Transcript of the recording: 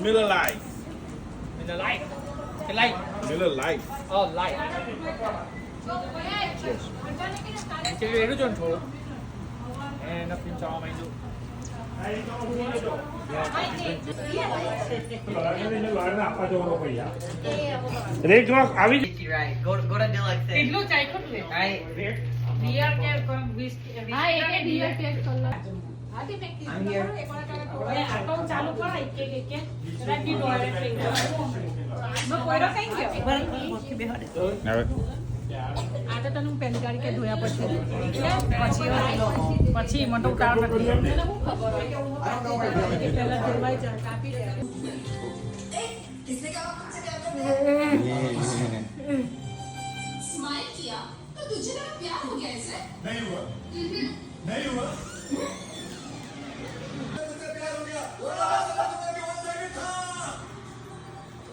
Miller Lite. In the light. The light. Miller Lite. Oh, light. Yes. Chị về nó chôn chỗ. Nó phim cho mày dụ. Rate માં આવી Right. Go to Deluxe. કેટલું ચાખ્યું તું એ? Right. Beer કે કોણ 20 હા એક dear pack colour I'm here. હવે account ચાલુ કરાય કે રાતી ડોળે થઈ ગયો નો કોઈરો કઈ ગયો હવે આ તો તને પેન કાર્ડ કે ધોયા પછી પછી મને ઉતાર નથી મને હું ખબર હોય કે પહેલા ધોવાઈ જાય કાપી દે स्माइल किया तो तुझे मेरा प्यार हो गया ऐसे नहीं हुआ नहीं हुआ तुझे प्यार हो गया